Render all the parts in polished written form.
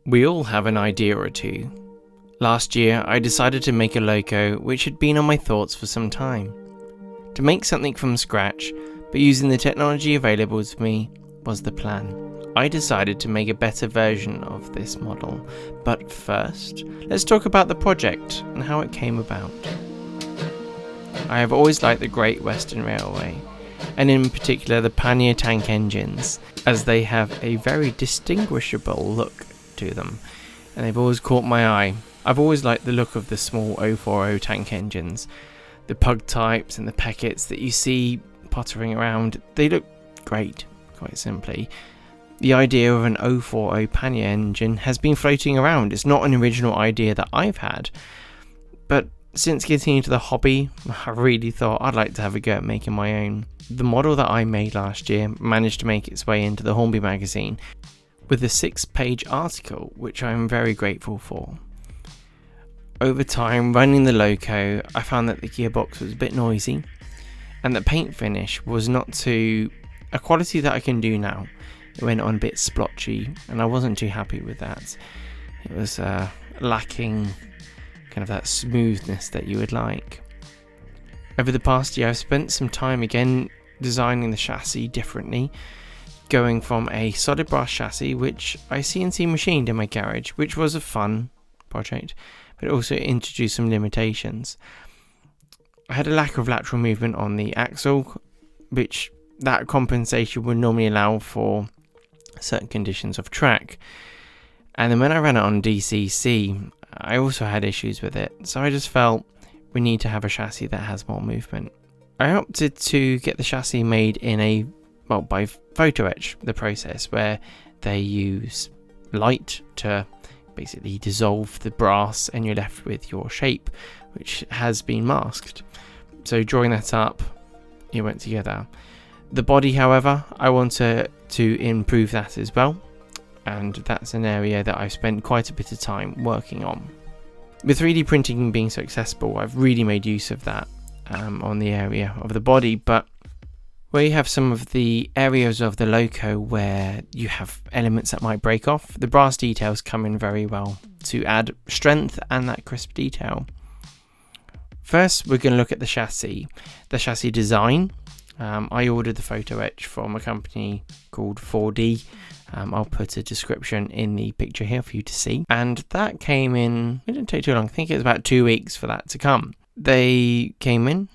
We all have an idea or two. Last year, I decided to make a loco which had been on my thoughts for some time. To make something from scratch, but using the technology available to me, was the plan. I decided to make a better version of this model, but first, let's talk about the project and how it came about. I have always liked the Great Western Railway, and in particular the Pannier Tank engines, as they have a very distinguishable look to them, and they've always caught my eye. I've always liked the look of the small 040 tank engines, the pug types and the packets that you see pottering around. They look great, quite simply. The idea of an 040 Pannier engine has been floating around. It's not an original idea that I've had, but since getting into the hobby, I really thought I'd like to have a go at making my own. The model that I made last year managed to make its way into the Hornby magazine with a 6-page article, which I'm very grateful for. Over time, running the loco, I found that the gearbox was a bit noisy and the paint finish was not to a quality that I can do now. It went on a bit splotchy and I wasn't too happy with that. It was lacking kind of that smoothness that you would like. Over the past year, I've spent some time again designing the chassis differently, going from a solid brass chassis, which I CNC machined in my garage, which was a fun project, but it also introduced some limitations. I had a lack of lateral movement on the axle, which that compensation would normally allow for certain conditions of track. And then when I ran it on DCC, I also had issues with it, so I just felt we need to have a chassis that has more movement. I opted to get the chassis made in by photo etch, the process where they use light to basically dissolve the brass and you're left with your shape, which has been masked. So drawing that up, it went together. The body, however, I want to improve that as well, and that's an area that I've spent quite a bit of time working on. With 3D printing being so accessible, I've really made use of that on the area of the body, but where you have some of the areas of the loco where you have elements that might break off, the brass details come in very well to add strength and that crisp detail. First, we're going to look at the chassis design. I ordered the photo etch from a company called 4D. I'll put a description in the picture here for you to see. And that came in, it didn't take too long. I think it was about 2 weeks for that to come. They came in.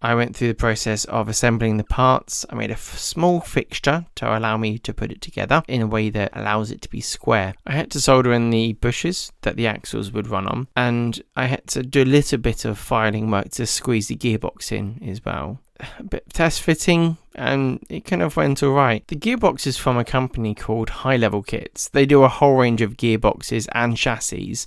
I went through the process of assembling the parts. I made a small fixture to allow me to put it together in a way that allows it to be square. I had to solder in the bushes that the axles would run on, and I had to do a little bit of filing work to squeeze the gearbox in as well. A bit of test fitting, and it kind of went alright. The gearbox is from a company called High Level Kits. They do a whole range of gearboxes and chassis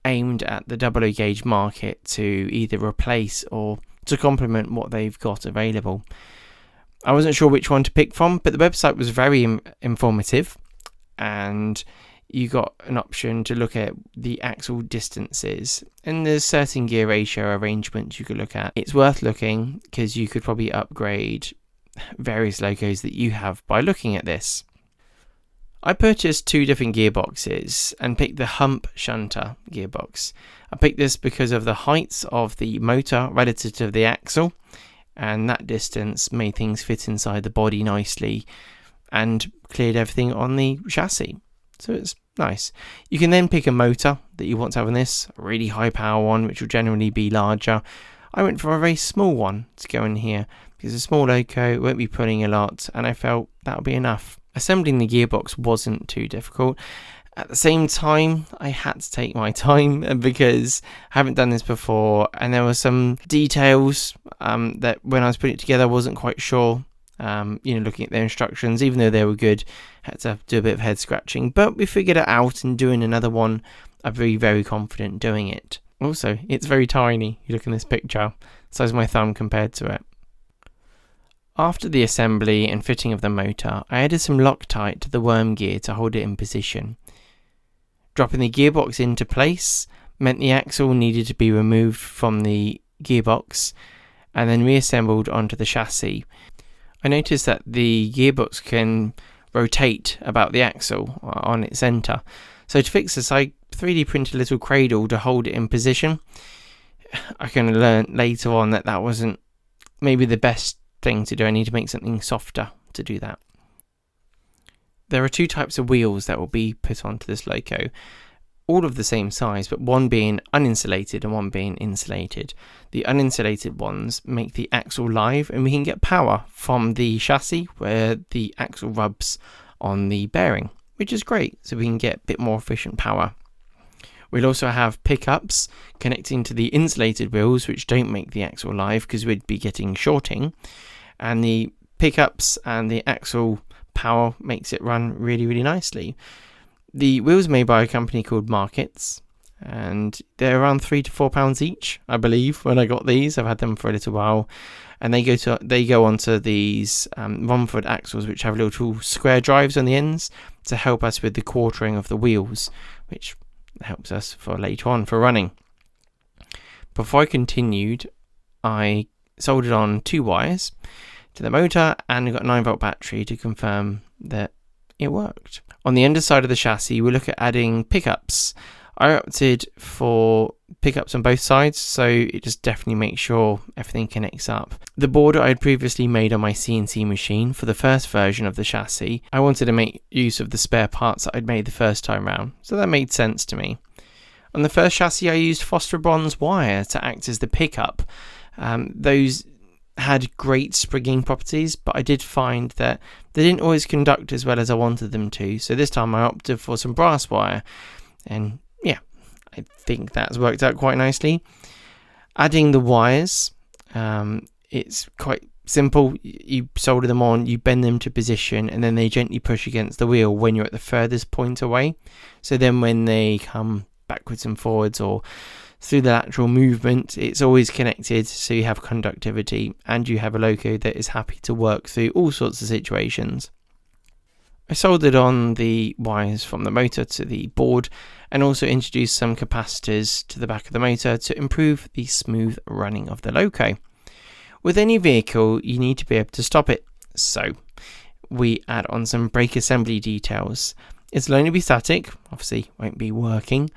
aimed at the double gauge market to either replace or to complement what they've got available. I wasn't sure which one to pick from, but the website was very informative, and you got an option to look at the axle distances, and there's certain gear ratio arrangements you could look at. It's worth looking because you could probably upgrade various locos that you have by looking at this. I purchased 2 different gearboxes and picked the hump shunter gearbox. I picked this because of the heights of the motor relative to the axle, and that distance made things fit inside the body nicely and cleared everything on the chassis. So it's nice. You can then pick a motor that you want to have on this, a really high power one, which will generally be larger. I went for a very small one to go in here because a small loco won't be pulling a lot, and I felt that would be enough. Assembling the gearbox wasn't too difficult. At the same time, I had to take my time because I haven't done this before, and there were some details that when I was putting it together I wasn't quite sure. Looking at their instructions, even though they were good, had to do a bit of head scratching, but we figured it out, and doing another one, I'm very, very confident doing it. Also, it's very tiny. You look in this picture, size of my thumb compared to it. After the assembly and fitting of the motor, I added some Loctite to the worm gear to hold it in position. Dropping the gearbox into place meant the axle needed to be removed from the gearbox and then reassembled onto the chassis. I noticed that the gearbox can rotate about the axle on its center. So to fix this, I 3D printed a little cradle to hold it in position. I kind of learned later on that wasn't maybe the best thing to do. I need to make something softer to do that. There are 2 types of wheels that will be put onto this loco, all of the same size, but one being uninsulated and one being insulated. The uninsulated ones make the axle live, and we can get power from the chassis where the axle rubs on the bearing, which is great, so we can get a bit more efficient power. We'll also have pickups connecting to the insulated wheels, which don't make the axle live because we'd be getting shorting, and the pickups and the axle power makes it run really, really nicely. The wheels are made by a company called Markets, and they're around £3 to £4 each, I believe. When I got these, I've had them for a little while, and they go onto these Romford axles, which have little square drives on the ends to help us with the quartering of the wheels, which helps us for later on for running. Before I continued, I soldered on 2 wires to the motor and got a 9-volt battery to confirm that it worked. On the underside of the chassis, we'll look at adding pickups. I opted for pickups on both sides, so it just definitely makes sure everything connects up. The board I had previously made on my CNC machine for the first version of the chassis, I wanted to make use of the spare parts that I'd made the first time round, so that made sense to me. On the first chassis, I used phosphor bronze wire to act as the pickup. Those had great springing properties, but I did find that they didn't always conduct as well as I wanted them to, so this time I opted for some brass wire, and yeah, I think that's worked out quite nicely. Adding the wires, it's quite simple. You solder them on, you bend them to position, and then they gently push against the wheel when you're at the furthest point away, so then when they come backwards and forwards or through the lateral movement, it's always connected, so you have conductivity and you have a loco that is happy to work through all sorts of situations. I soldered on the wires from the motor to the board and also introduced some capacitors to the back of the motor to improve the smooth running of the loco. With any vehicle, you need to be able to stop it, so we add on some brake assembly details. It'll only be static, obviously won't be working,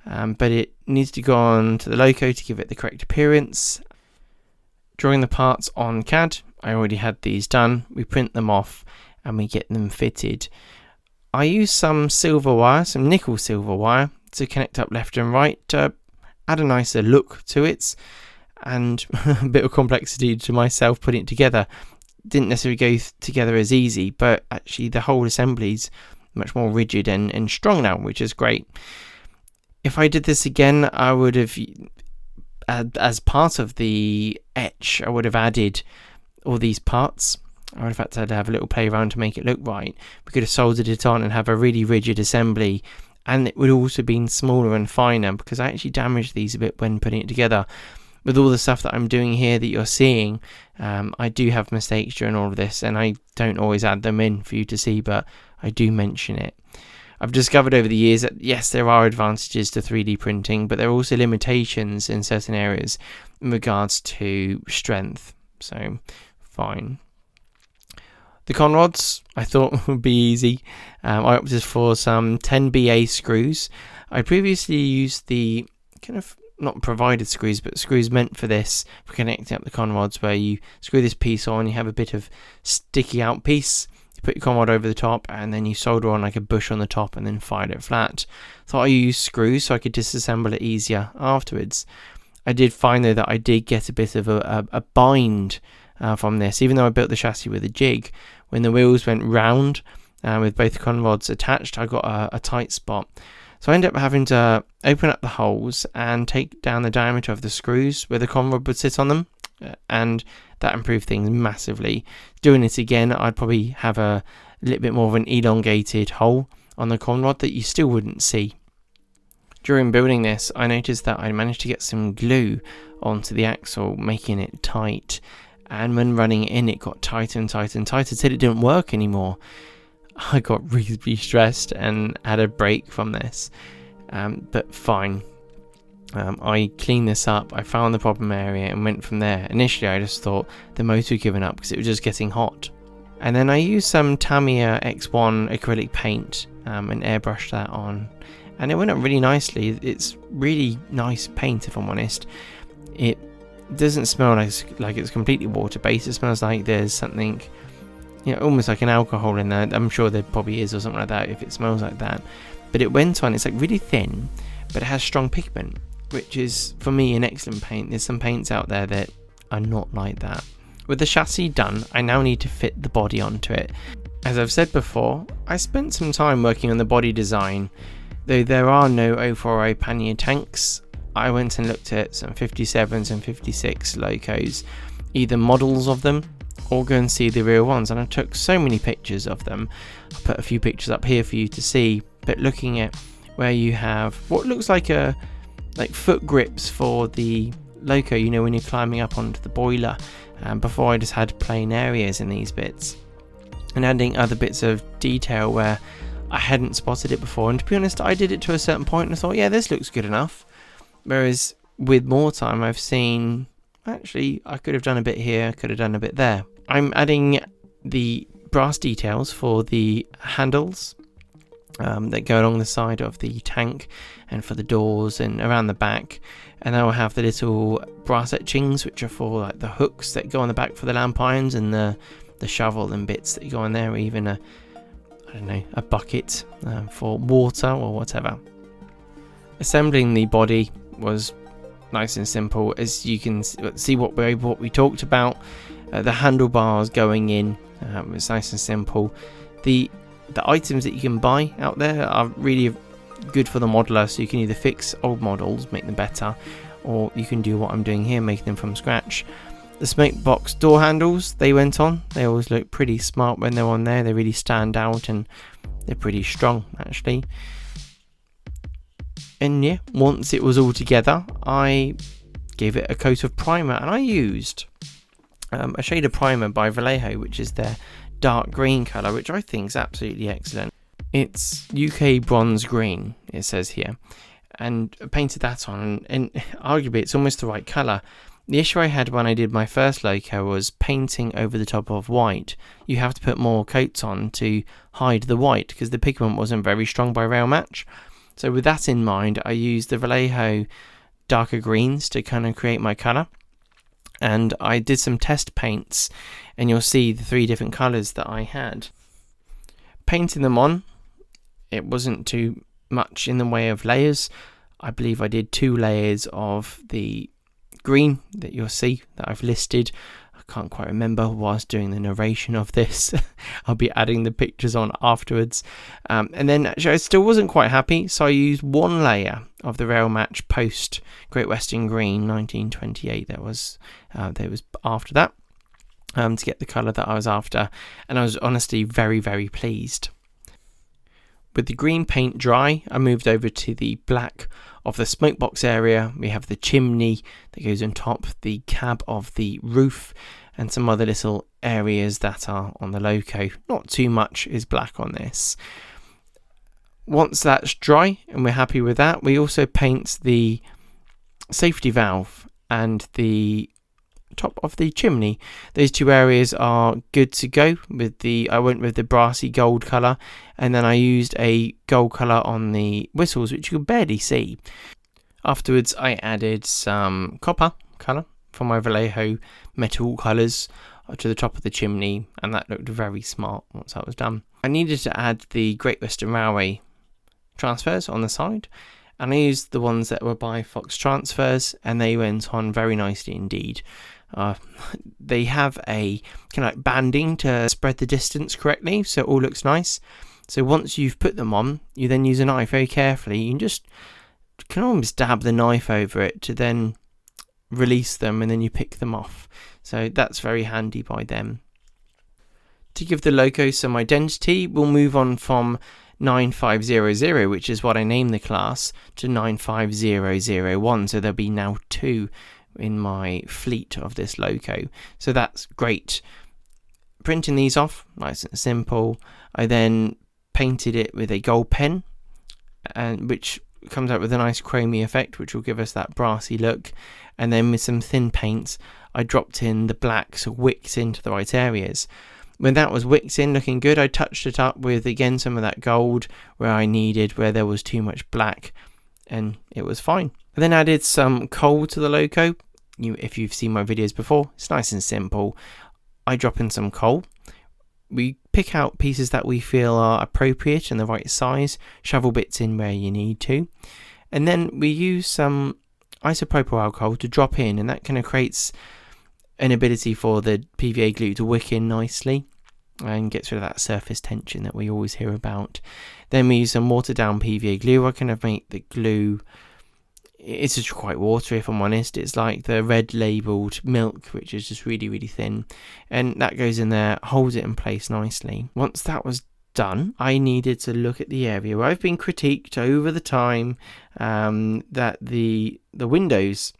but it needs to go on to the loco to give it the correct appearance. Drawing the parts on CAD, I already had these done. We print them off and we get them fitted. I use some silver wire, some nickel silver wire, to connect up left and right to add a nicer look to it, and a bit of complexity to myself putting it together. Didn't necessarily go together as easy, but actually the whole assembly's much more rigid and strong now, which is great. If I did this again, I would have, as part of the etch, I would have added all these parts. I would have had to have a little play around to make it look right. We could have soldered it on and have a really rigid assembly, and it would also have been smaller and finer, because I actually damaged these a bit when putting it together. With all the stuff that I'm doing here that you're seeing, I do have mistakes during all of this, and I don't always add them in for you to see, but I do mention it. I've discovered over the years that yes, there are advantages to 3D printing, but there are also limitations in certain areas in regards to strength, so fine. The conrods I thought would be easy. I opted for some 10BA screws. I previously used the kind of not provided screws, but screws meant for this, for connecting up the conrods, where you screw this piece on, you have a bit of sticky out piece, you put your conrod over the top, and then you solder on like a bush on the top and then file it flat. Thought I used screws so I could disassemble it easier afterwards. I did find though that I did get a bit of a bind from this, even though I built the chassis with a jig. When the wheels went round with both conrods attached, I got a tight spot. So I ended up having to open up the holes and take down the diameter of the screws where the conrod would sit on them, and that improved things massively. Doing it again, I'd probably have a little bit more of an elongated hole on the conrod that you still wouldn't see. During building this, I noticed that I managed to get some glue onto the axle, making it tight, and when running it in, it got tighter and tighter and tighter until it didn't work anymore. I got really stressed and had a break from this, but fine. I cleaned this up, I found the problem area and went from there. Initially I just thought the motor had given up because it was just getting hot. And then I used some Tamiya X1 acrylic paint and airbrushed that on, and it went up really nicely. It's really nice paint, if I'm honest. It doesn't smell like it's completely water based. It smells like there's something, almost like an alcohol in there. I'm sure there probably is, or something like that, if it smells like that. But it went on, it's like really thin, but it has strong pigment, which is for me an excellent paint. There's some paints out there that are not like that. With the chassis done, I now need to fit the body onto it. As I've said before, I spent some time working on the body design. Though there are no 040 Pannier tanks, I went and looked at some 57s and 56 locos, either models of them or go and see the real ones, and I took so many pictures of them. I'll put a few pictures up here for you to see, but looking at where you have what looks like foot grips for the loco, when you're climbing up onto the boiler. Before I just had plain areas in these bits, and adding other bits of detail where I hadn't spotted it before. And to be honest, I did it to a certain point and I thought, yeah, this looks good enough. Whereas with more time, I've seen, actually, I could have done a bit here, could have done a bit there. I'm adding the brass details for the handles that go along the side of the tank, and for the doors and around the back. And I will have the little brass etchings, which are for like the hooks that go on the back for the lamp irons, and the shovel and bits that go on there, or even a bucket for water or whatever. Assembling the body was nice and simple, as you can see what we talked about. The handlebars going in was nice and simple. The items that you can buy out there are really good for the modeler, so you can either fix old models, make them better, or you can do what I'm doing here, making them from scratch. The smoke box door handles, they went on. They always look pretty smart when they're on there. They really stand out, and they're pretty strong actually. And yeah, once it was all together, I gave it a coat of primer, and I used a shade of primer by Vallejo, which is their dark green colour, which I think is absolutely excellent. It's UK bronze green, it says here, and I painted that on, and arguably it's almost the right colour. The issue I had when I did my first loco was painting over the top of white. You have to put more coats on to hide the white, because the pigment wasn't very strong by rail match. So with that in mind, I used the Vallejo darker greens to kind of create my colour. And I did some test paints, and you'll see the 3 different colours that I had. Painting them on, it wasn't too much in the way of layers. I believe I did 2 layers of the green that you'll see that I've listed. I can't quite remember whilst doing the narration of this. I'll be adding the pictures on afterwards. And then actually I still wasn't quite happy, so I used 1 layer of the rail match post Great Western Green 1928. That was after that, to get the colour that I was after, and I was honestly very, very pleased. With the green paint dry, I moved over to the black of the smoke box area. We have the chimney that goes on top, the cab of the roof, and some other little areas that are on the loco. Not too much is black on this. Once that's dry and we're happy with that, we also paint the safety valve and the top of the chimney. Those 2 areas are good to go. I went with the brassy gold colour, and then I used a gold colour on the whistles, which you could barely see. Afterwards I added some copper colour from my Vallejo metal colours to the top of the chimney, and that looked very smart once that was done. I needed to add the Great Western Railway transfers on the side, and I used the ones that were by Fox Transfers, and they went on very nicely indeed. They have a kind of like banding to spread the distance correctly, so it all looks nice. So once you've put them on, you then use a knife very carefully. You can almost dab the knife over it to then release them, and then you pick them off. So that's very handy by them. To give the loco some identity, we'll move on from 9500, which is what I named the class, to 95001. So there'll be now 2 in my fleet of this loco, so that's great. Printing these off, nice and simple. I then painted it with a gold pen, and which comes out with a nice chromy effect, which will give us that brassy look. And then with some thin paints, I dropped in the blacks or wicks into the right areas. When that was wicked in, looking good, I touched it up with, again, some of that gold where I needed, where there was too much black, and it was fine. I then added some coal to the loco. If you've seen my videos before, it's nice and simple. I drop in some coal. We pick out pieces that we feel are appropriate and the right size, shovel bits in where you need to, and then we use some isopropyl alcohol to drop in, and that kind of creates an ability for the PVA glue to wick in nicely and gets rid of that surface tension that we always hear about. Then we use some watered down PVA glue. I kind of make the glue, it's just quite watery if I'm honest. It's like the red labelled milk, which is just really, really thin, and that goes in there, holds it in place nicely. Once that was done, I needed to look at the area where I've been critiqued over the time that the windows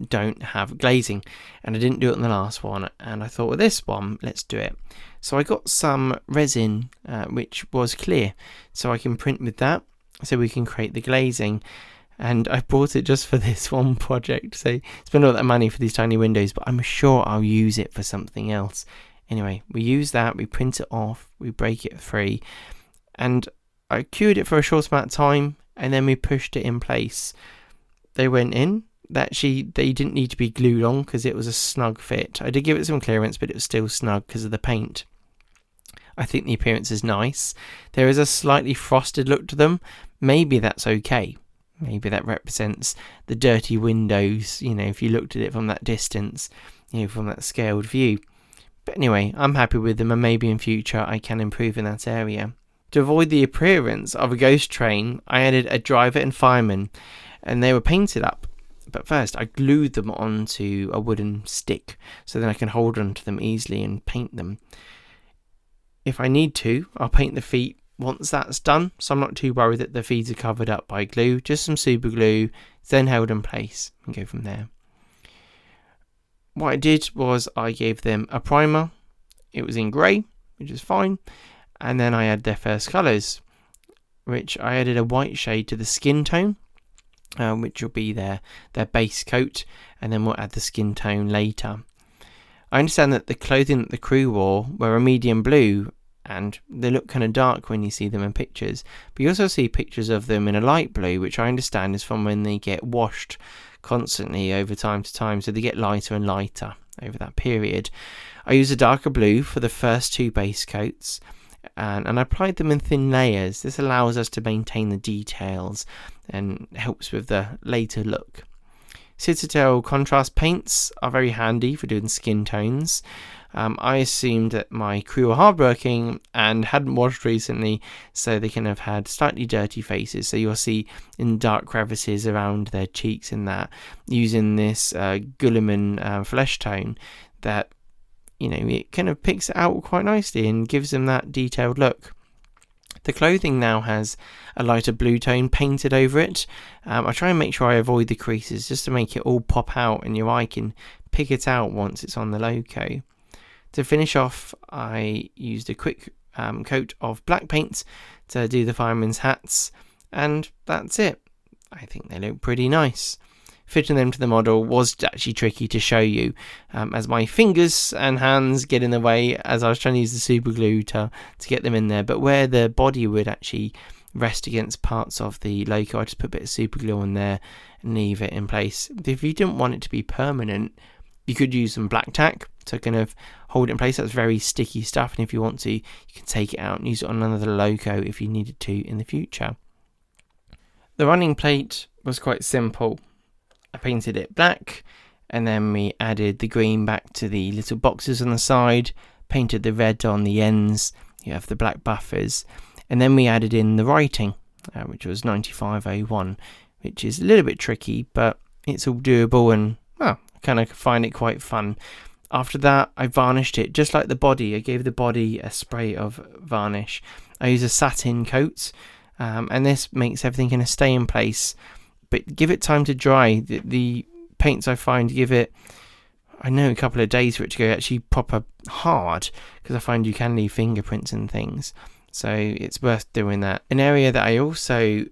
don't have glazing, and I didn't do it on the last one, and I thought, with this one, let's do it. So I got some resin which was clear, so I can print with that so we can create the glazing. And I bought it just for this one project, so spent all that money for these tiny windows, but I'm sure I'll use it for something else. Anyway, we use that, we print it off, we break it free, and I cured it for a short amount of time, and then we pushed it in place. They went in. They didn't need to be glued on because it was a snug fit. I did give it some clearance, but it was still snug because of the paint. I think the appearance is nice. There is a slightly frosted look to them. Maybe that's okay. Maybe that represents the dirty windows, if you looked at it from that distance, from that scaled view. But anyway, I'm happy with them, and maybe in future I can improve in that area. To avoid the appearance of a ghost train, I added a driver and fireman, and they were painted up. But first, I glued them onto a wooden stick, so then I can hold onto them easily and paint them. If I need to, I'll paint the feet once that's done, so I'm not too worried that the feet are covered up by glue. Just some super glue, then held in place, and go from there. What I did was I gave them a primer. It was in grey, which is fine, and then I added their first colours, which I added a white shade to the skin tone, which will be their base coat, and then we'll add the skin tone later. I understand that the clothing that the crew wore were a medium blue, and they look kind of dark when you see them in pictures, but you also see pictures of them in a light blue, which I understand is from when they get washed constantly over time to time, so they get lighter and lighter over that period. I used a darker blue for the first two base coats, and I applied them in thin layers. This allows us to maintain the details and helps with the later look. Citadel contrast paints are very handy for doing skin tones. I assumed that my crew were hardworking and hadn't washed recently, so they kind of had slightly dirty faces. So you'll see in dark crevices around their cheeks and that, using this Gulliman flesh tone, that it kind of picks it out quite nicely and gives them that detailed look. The clothing now has a lighter blue tone painted over it. I try and make sure I avoid the creases just to make it all pop out and your eye can pick it out once it's on the loco. To finish off, I used a quick coat of black paint to do the firemen's hats, and that's it. I think they look pretty nice. Fitting them to the model was actually tricky to show you, as my fingers and hands get in the way as I was trying to use the super glue to get them in there. But where the body would actually rest against parts of the loco, I just put a bit of super glue on there and leave it in place. If you didn't want it to be permanent, you could use some black tack to kind of hold it in place. That's very sticky stuff, and if you want to, you can take it out and use it on another loco if you needed to in the future. The running plate was quite simple. I painted it black, and then we added the green back to the little boxes on the side, painted the red on the ends, you have the black buffers, and then we added in the writing, which was 9501, which is a little bit tricky, but it's all doable, and I kind of find it quite fun. After that, I varnished it just like the body. I gave the body a spray of varnish. I use a satin coat, and this makes everything kind of stay in place, but give it time to dry. The paints I find give it, a couple of days for it to go actually proper hard, because I find you can leave fingerprints and things, so it's worth doing that. An area that I also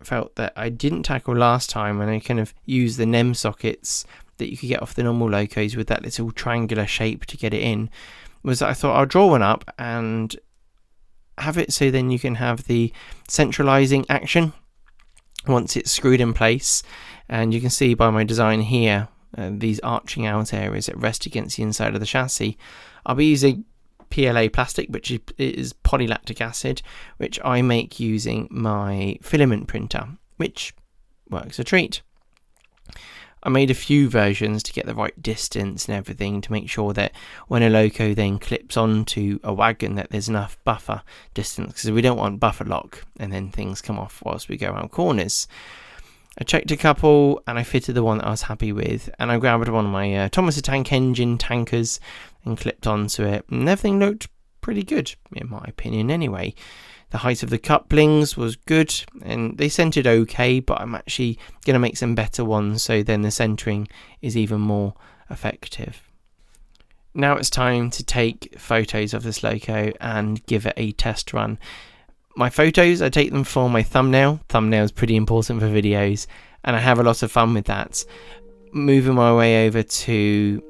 felt that I didn't tackle last time, and I kind of used the NEM sockets that you could get off the normal locos with that little triangular shape to get it in, was that I thought I'll draw one up and have it so then you can have the centralizing action once it's screwed in place. And you can see by my design here, these arching out areas that rest against the inside of the chassis. I'll be using PLA plastic, which is polylactic acid, which I make using my filament printer, which works a treat. I made a few versions to get the right distance and everything, to make sure that when a loco then clips onto a wagon that there's enough buffer distance, because we don't want buffer lock and then things come off whilst we go around corners. I checked a couple and I fitted the one that I was happy with, and I grabbed one of my Pannier Tank engine tankers and clipped onto it, and everything looked pretty good in my opinion anyway. The height of the couplings was good and they centered okay, but I'm actually going to make some better ones so then the centering is even more effective. Now it's time to take photos of this loco and give it a test run. My photos, I take them for my thumbnail. Thumbnail is pretty important for videos, and I have a lot of fun with that. Moving my way over to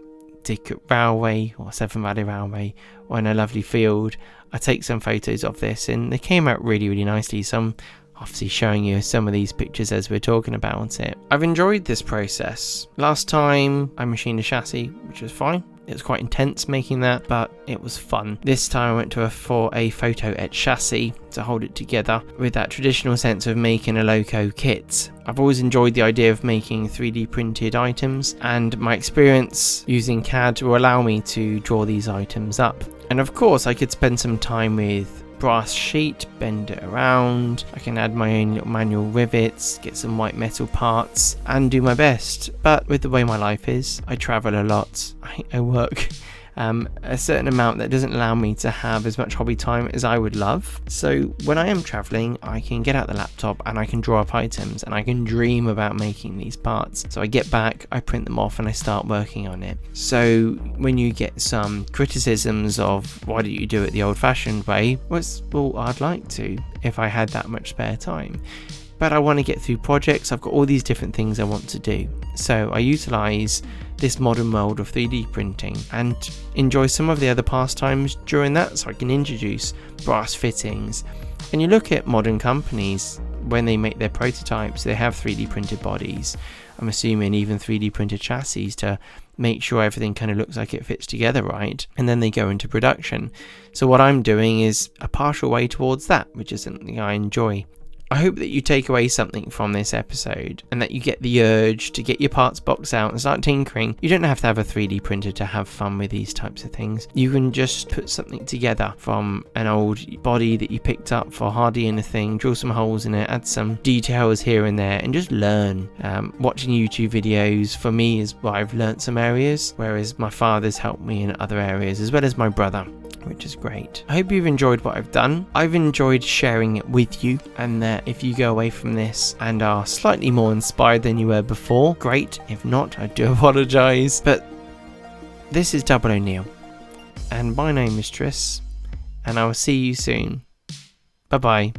Dick Railway or Severn Valley Railway, or in a lovely field, I take some photos of this and they came out really nicely. So I'm obviously showing you some of these pictures as we're talking about it. I've enjoyed this process. Last time I machined a chassis, which was fine. It was quite intense making that, but it was fun. This time I went for a photo etch chassis to hold it together with that traditional sense of making a loco kit. I've always enjoyed the idea of making 3D printed items, and my experience using CAD will allow me to draw these items up. And of course I could spend some time with brass sheet, bend it around, I can add my own little manual rivets, get some white metal parts and do my best. But with the way my life is, I travel a lot, I work a certain amount that doesn't allow me to have as much hobby time as I would love. So when I am traveling, I can get out the laptop and I can draw up items and I can dream about making these parts. So I get back, I print them off and I start working on it. So when you get some criticisms of why don't you do it the old-fashioned way, well, I'd like to if I had that much spare time. But I want to get through projects. I've got all these different things I want to do. So I utilize this modern world of 3D printing and enjoy some of the other pastimes during that, so I can introduce brass fittings. And you look at modern companies, when they make their prototypes, they have 3D printed bodies. I'm assuming even 3D printed chassis to make sure everything kind of looks like it fits together right, and then they go into production. So what I'm doing is a partial way towards that, which is something I enjoy. I hope that you take away something from this episode and that you get the urge to get your parts box out and start tinkering. You don't have to have a 3D printer to have fun with these types of things. You can just put something together from an old body that you picked up for hardly anything, drill some holes in it, add some details here and there, and just learn. Watching YouTube videos for me is where I've learnt some areas, whereas my father's helped me in other areas, as well as my brother, which is great. I hope you've enjoyed what I've done. I've enjoyed sharing it with you, and that if you go away from this and are slightly more inspired than you were before, great. If not, I do apologise. But this is Double O'Neill, and my name is Tris, and I will see you soon. Bye bye.